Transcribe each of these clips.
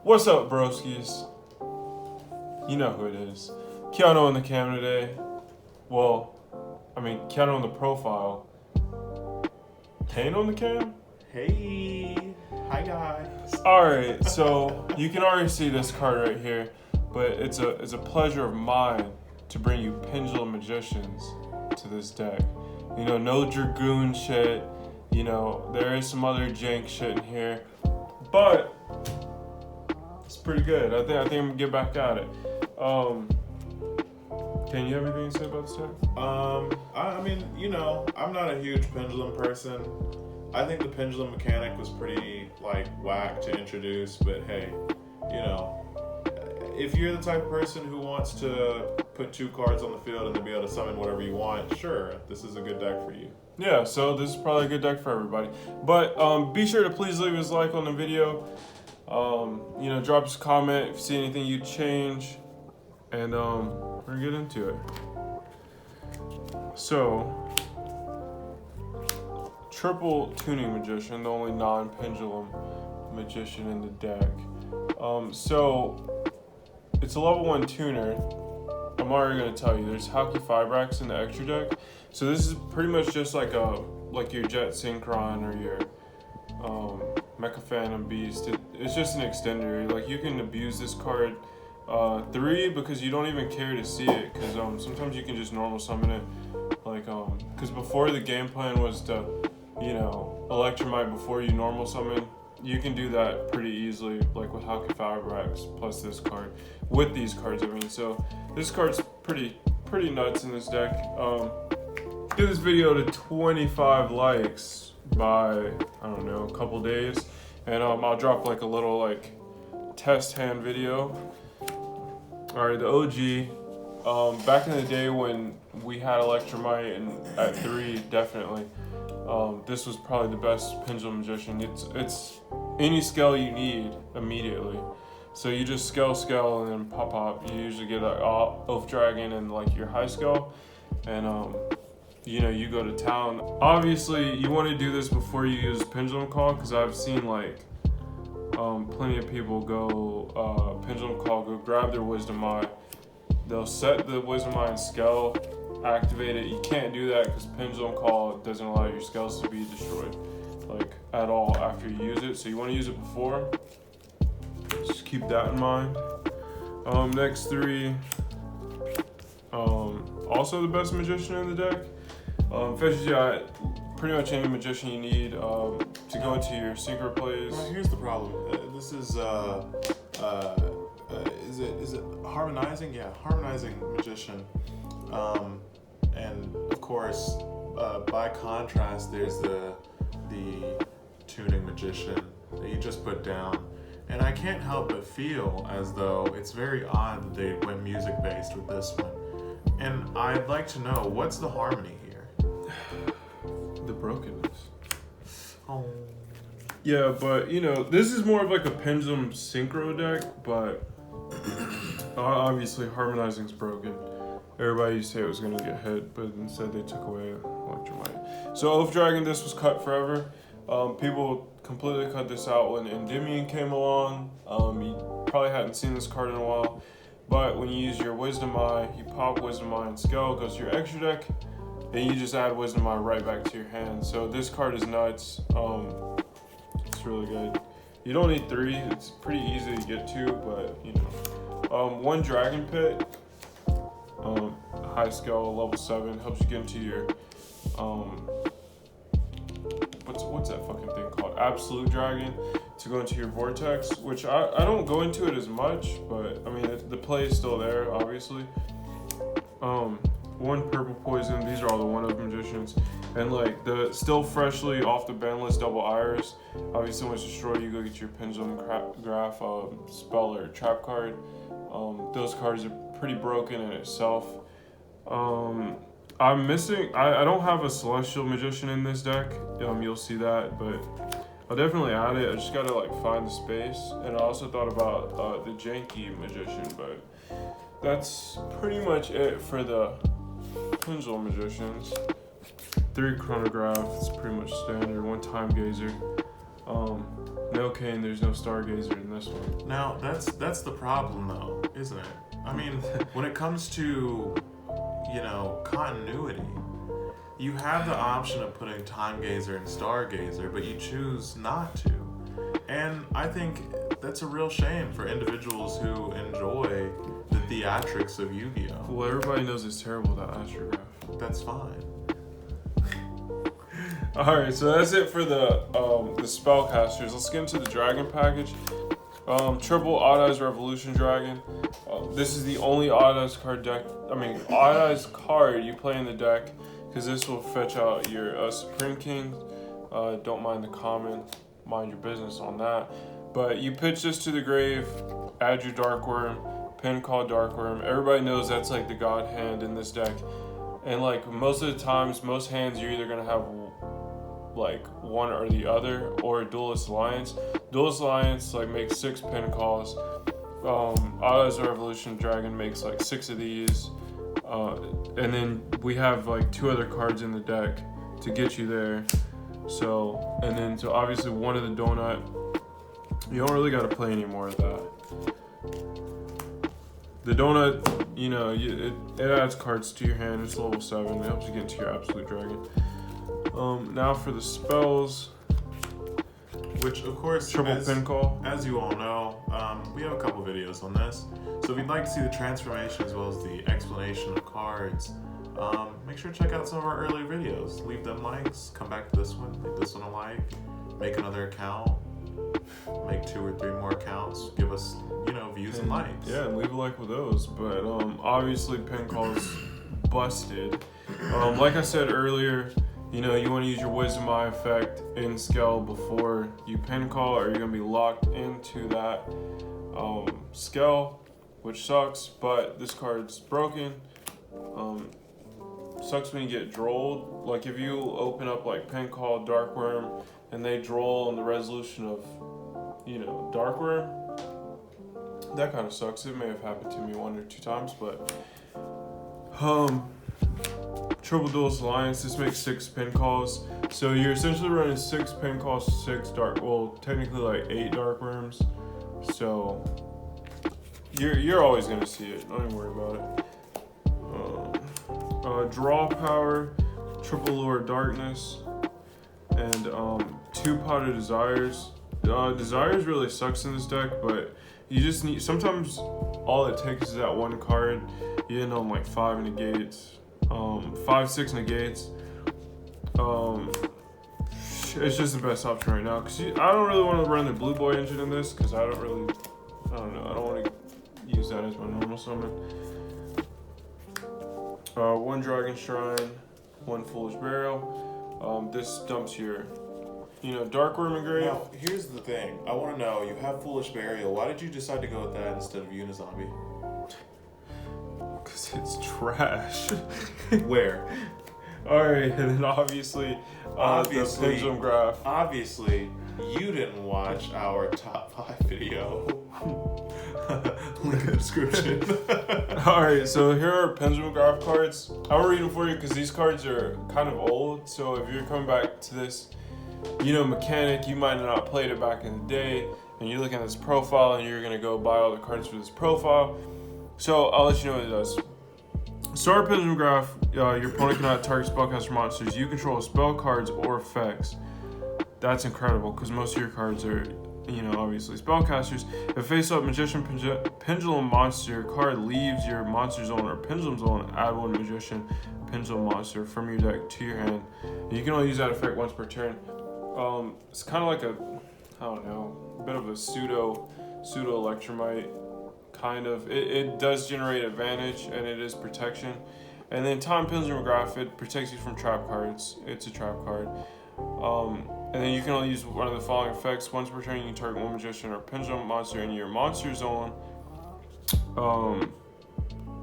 What's up, broskies? You know who it is. Keanu on the cam today. Well, I mean, Keanu on the profile. Kane on the cam? Hey, hi guys. Alright, so you can already see this card right here, but it's a pleasure of mine to bring you Pendulum Magicians to this deck. You know, no Dragoon shit. You know, there is some other jank shit in here, but it's pretty good. I think I'm gonna get back at it. Can you have anything to say about this deck? I mean, you know, I'm not a huge Pendulum person. I think the Pendulum mechanic was pretty, whack to introduce, but hey, you know, if you're the type of person who wants to put 2 cards on the field and then be able to summon whatever you want, sure, this is a good deck for you. Yeah, so this is probably a good deck for everybody. But be sure to please leave us a like on the video. You know, drop us a comment if you see anything you change. And we're gonna get into it. So, triple tuning magician, the only non-pendulum magician in the deck. So it's a level 1 tuner. I'm already gonna tell you, there's Haki 5 racks in the extra deck. So this is pretty much just like your Jet Synchron or your Mecha Phantom Beast. It's just an extender. Like, you can abuse this card 3 because you don't even care to see it, because sometimes you can just normal summon it. Because before the game plan was to, you know, Electromite before you normal summon. You can do that pretty easily, like with Haki 5 racks plus this card. With these cards, I mean. So this card's pretty nuts in this deck. Give this video to 25 likes by, I don't know, a couple days, and I'll drop like a little test hand video. Alright, the OG. Back in the day when we had Electromite and at 3, definitely. This was probably the best Pendulum Magician. It's any scale you need immediately. So you just scale and then pop. You usually get an Oath Dragon and your high scale, and you know, you go to town. Obviously, you want to do this before you use Pendulum Call, because I've seen plenty of people go Pendulum Call, go grab their Wisdom Eye. They'll set the Wisdom Eye in scale, activate it. You can't do that because Pendulum Call doesn't allow your scales to be destroyed at all after you use it. So you want to use it before. Just keep that in mind. Next 3. Also the best magician in the deck. Fetches you out pretty much any magician you need to go into your synchro plays. Well, here's the problem. This is it harmonizing? Yeah, harmonizing magician. And of course, by contrast, there's the tuning magician that you just put down. And I can't help but feel as though it's very odd that they went music based with this one. And I'd like to know, what's the harmony here? The brokenness. Oh. Yeah, but you know, this is more of a Pendulum synchro deck, but obviously harmonizing's broken. Everybody used to say it was gonna get hit, but instead they took away Electromite. So Oath Dragon, this was cut forever. People completely cut this out when Endymion came along. You probably hadn't seen this card in a while, but when you use your Wisdom Eye, you pop Wisdom Eye and scale, goes to your extra deck, and you just add Wisdom Eye right back to your hand. So this card is nuts. It's really good. You don't need 3. It's pretty easy to get to, but you know. 1 Dragon Pit, high scale, level 7, helps you get into your what's that fucking thing called? Absolute Dragon, to go into your Vortex, which I don't go into it as much, but I mean the play is still there, obviously. 1 Purple Poison. These are all the 1-of magicians, and the still freshly off the ban list double Iris. Obviously, when it's destroyed, you go get your Pendulum Graph spell or trap card. Those cards are pretty broken in itself. I'm missing. I don't have a Celestial Magician in this deck. You'll see that, but I'll definitely add it. I just gotta find the space. And I also thought about the Janky Magician, but that's pretty much it for the Pendulum Magicians. 3 Chronograph. It's pretty much standard. 1 Time Gazer. No Kane, there's no Stargazer in this one. Now, that's the problem, though, isn't it? I mean, when it comes to, continuity, you have the option of putting Time Gazer and Stargazer, but you choose not to. And I think that's a real shame for individuals who enjoy the theatrics of Yu-Gi-Oh! Well, everybody knows it's terrible, that astrograph. That's fine. Alright, so that's it for the spellcasters. Let's get into the dragon package. Triple Odd Eyes Revolution Dragon. This is the only Odd Eyes card you play in the deck, because this will fetch out your Supreme King. Don't mind the common, mind your business on that. But you pitch this to the grave, add your Dark Worm, pin call Dark Worm. Everybody knows that's like the god hand in this deck. And like most of the times, most hands you're either gonna have like one or the other, or Duelist Alliance. Duelist Alliance like makes 6 pin calls. Odd Eyes Revolution Dragon makes like 6 of these. And then we have like 2 other cards in the deck to get you there. So obviously one of the donut. You don't really gotta play any more of that. The donut, it adds cards to your hand. It's level 7. It helps you get into your Absolute Dragon. Now for the spells. Which, of course, Triple pin call. As you all know, we have a couple videos on this. So if you'd like to see the transformation as well as the explanation of cards, make sure to check out some of our earlier videos. Leave them likes, come back to this one, leave this one a like, make another account, make 2 or 3 more accounts, give us, views and likes. Yeah, leave a like with those. But obviously pin calls busted. Like I said earlier, you want to use your Wisdom Eye effect in scale before you pin call, or you're going to be locked into that scale, which sucks, but this card's broken. Sucks when you get drolled. Like if you open up like pin call Dark Worm and they droll on the resolution of, Dark Worm, that kind of sucks. It may have happened to me 1 or 2 times, but Triple Duelist Alliance, this makes 6 pin calls. So you're essentially running 6 pin calls, 6 technically like 8 Dark Worms. So you're always gonna see it. Don't even worry about it. Draw power, Triple Lure Darkness, and 2 Pot of Desires. Desires really sucks in this deck, but you just need, sometimes all it takes is that one card. You end on like 5 negates. 5-6 negates. It's just the best option right now, because I don't really want to run the Blue Boy engine in this, because I don't want to use that as my normal summon. 1 Dragon Shrine, 1 Foolish Burial. This dumps your Dark Worm and Grave. Now, here's the thing. I want to know, you have Foolish Burial. Why did you decide to go with that instead of Unizombie? Because it's trash. Where? Alright, and then obviously, the Pendulum Graph. Obviously, you didn't watch our top 5 video. Link in the description. Alright, so here are Pendulum Graph cards. I'll read them for you because these cards are kind of old. So if you're coming back to this, mechanic, you might have not played it back in the day, and you're looking at this profile and you're going to go buy all the cards for this profile. So I'll let you know what it does. Start Pendulum Graph, your opponent cannot target spellcaster monsters. You control spell cards or effects. That's incredible, because most of your cards are, obviously spellcasters. If face-up Magician Pendulum monster card leaves your monster zone or Pendulum zone, add 1 Magician Pendulum monster from your deck to your hand. And you can only use that effect once per turn. It's kind of like a bit of a pseudo Electromite. Kind of. It does generate advantage, and it is protection. And then Time Pendulum Graph, it protects you from trap cards. It's a trap card. And then you can only use one of the following effects. Once per turn, you can target 1 Magician or Pendulum monster in your monster zone.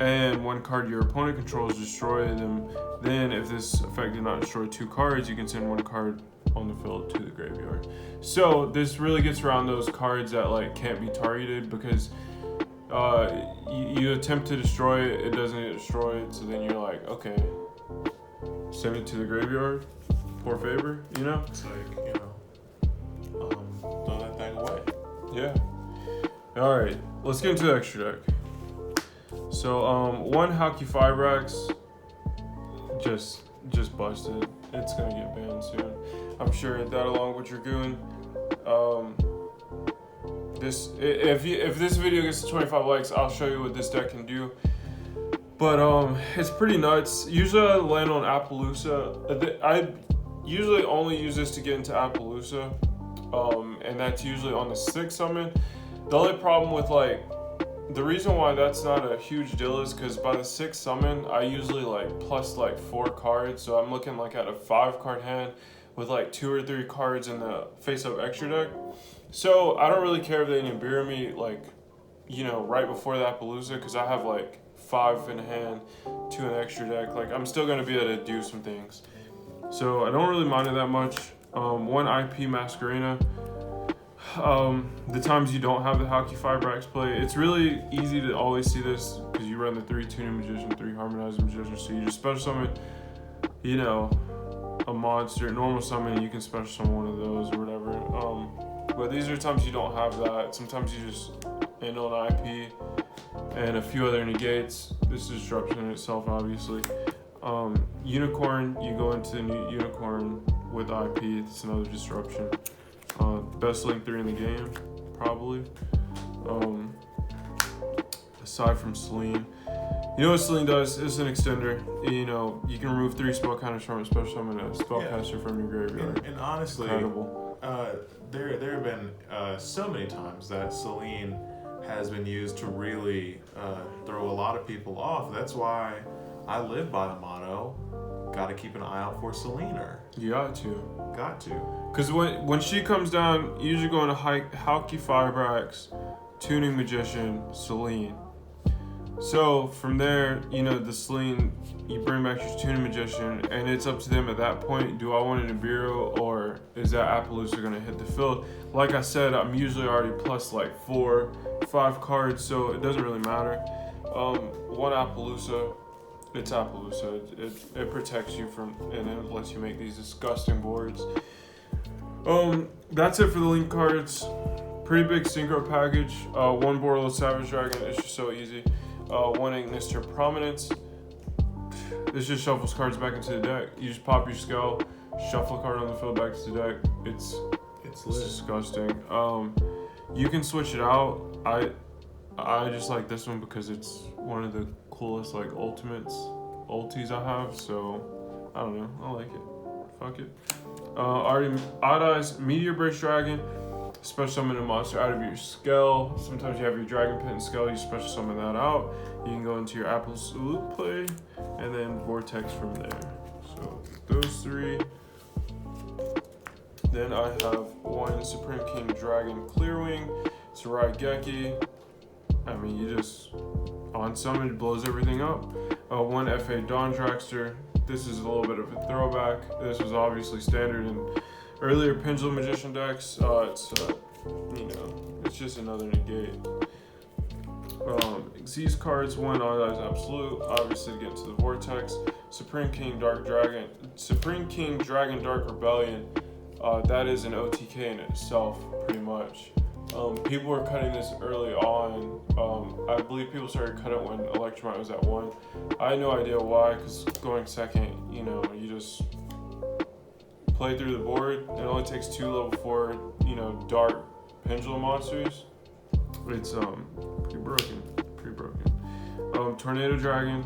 And 1 card your opponent controls, destroy them. Then, if this effect did not destroy 2 cards, you can send 1 card on the field to the graveyard. So this really gets around those cards that can't be targeted, because you attempt to destroy it, it doesn't get destroyed, so then you're like, okay, send it to the graveyard, poor favor, It's like, throw that thing Yeah. All right, let's get into the extra deck. So, one Haki Fibrax just busted. It's gonna get banned soon. I'm sure that along with Dragoon, if this video gets to 25 likes, I'll show you what this deck can do. But it's pretty nuts. Usually I land on Appaloosa. I usually only use this to get into Appaloosa, and that's usually on the 6th summon. The only problem with the reason why that's not a huge deal is because by the 6th summon, I usually plus 4 cards. So I'm looking at a 5-card hand with 2 or 3 cards in the face-up extra deck. So I don't really care if they Nibiru me right before the Appaloosa, because I have 5 in hand, 2 in the extra deck. I'm still gonna be able to do some things. So I don't really mind it that much. 1 IP Masquerena. The times you don't have the Haki Fibrax play, it's really easy to always see this because you run the 3 Tuning Magician, 3 Harmonizing Magician, so you just special summon, a monster, normal summon, and you can special summon one of those or whatever. But these are times you don't have that. Sometimes you just end on IP and a few other negates. This is disruption in itself, obviously. Unicorn, you go into the new Unicorn with IP, it's another disruption. Best Link 3 in the game, probably. Aside from Celine. You know what Celine does? It's an extender. You can remove 3 spell counters from a special summon a spellcaster from your graveyard. And honestly, incredible. There have been so many times that Celine has been used to really throw a lot of people off. That's why I live by the motto, gotta keep an eye out for Celener. You got to. Got to. Because when she comes down, you usually go into Haki Fibrax, Tuning Magician, Celine. So from there, the Celine, you bring back your Tuning Magician, and it's up to them at that point. Do I want a Nibiru, or is that Appaloosa going to hit the field? Like I said, I'm usually already plus 4, 5 cards, so it doesn't really matter. 1 Appaloosa, it's Appaloosa. It protects you from, and it lets you make these disgusting boards. That's it for the link cards. Pretty big synchro package. 1 Borderless Savage Dragon, it's just so easy. 1 Ignister Prominence. This just shuffles cards back into the deck. You just pop your skull, shuffle a card on the field back to the deck. It's disgusting. You can switch it out. I just like this one because it's one of the coolest ultis I have. So I don't know. I like it. Fuck it. Odd Eyes Meteor Burst Dragon. Special summon a monster out of your skull. Sometimes you have your Dragon Pit and Skull, you special summon that out. You can go into your Absolute play, and then Vortex from there. So those 3. Then I have 1 Supreme King Dragon Clearwing, Sarai Geki. I mean, you just on summon, it blows everything up. 1 FA Dawn Dragster. This is a little bit of a throwback. This was obviously standard in earlier Pendulum Magician decks. It's just another negate. These cards, 1 Odd Eyes Absolute, obviously to get into the Vortex. Supreme King Dragon Dark Rebellion. That is an OTK in itself, pretty much. People were cutting this early on. I believe people started cutting it when Electromite was at 1. I had no idea why, because going second, you just play through the board. It only takes 2 level 4, dark Pendulum monsters. It's pretty broken. Tornado Dragon.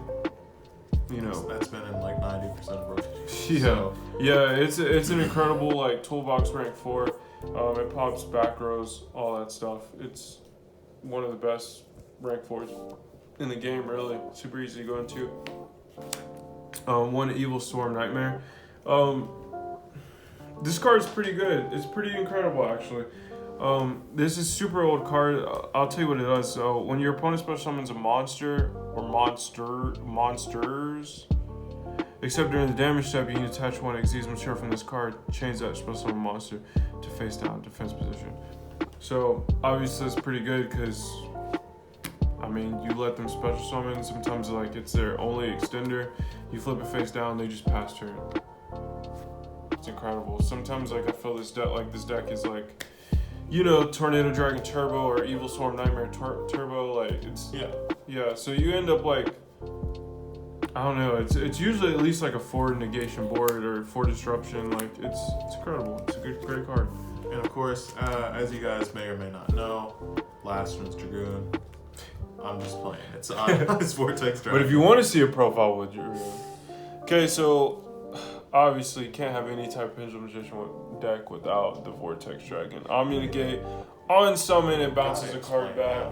That's been in 90% of rotations. Yeah, So. yeah. It's an incredible toolbox rank 4. It pops back rows, all that stuff. It's one of the best rank 4s in the game, really. Super easy to go into. 1 Evil Storm Nightmare. This card's pretty good. It's pretty incredible, actually. This is super old card. I'll tell you what it does. So when your opponent special summons a monster or monsters, except during the damage step, you can attach 1 Xyz material from this card, change that special summon monster to face down defense position. So obviously it's pretty good because you let them special summon. Sometimes it's their only extender. You flip it face down, they just pass turn. It's incredible. Sometimes I feel this deck is you know, Tornado Dragon Turbo or Evil Swarm Nightmare Turbo. Like it's yeah. So you end up like, I don't know. It's usually at least like a 4 negation board or 4 disruption. Like it's incredible. It's a great card. And of course, as you guys may or may not know, Lastron's Dragoon. I'm just playing. It's Vortex Dragon. But if you want to see a profile with Dragoon, okay, so obviously can't have any type of Pendulum Magician deck without the Vortex Dragon. Omni-negate, on summon, it bounces a card back.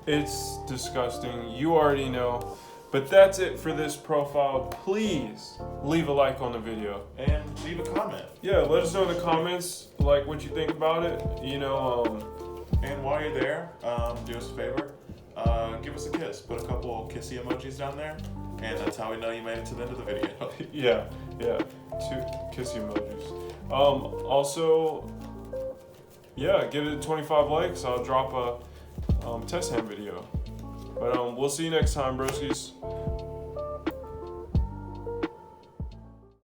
It's disgusting. You already know. But that's it for this profile. Please leave a like on the video. And leave a comment. Yeah, let us know in the comments like what you think about it. You know, and while you're there, do us a favor. Give us a kiss. Put a couple kissy emojis down there. And that's how we know you made it to the end of the video. yeah. 2 kissy emojis. Also, yeah, get it to 25 likes. I'll drop a test hand video. But we'll see you next time, broskies.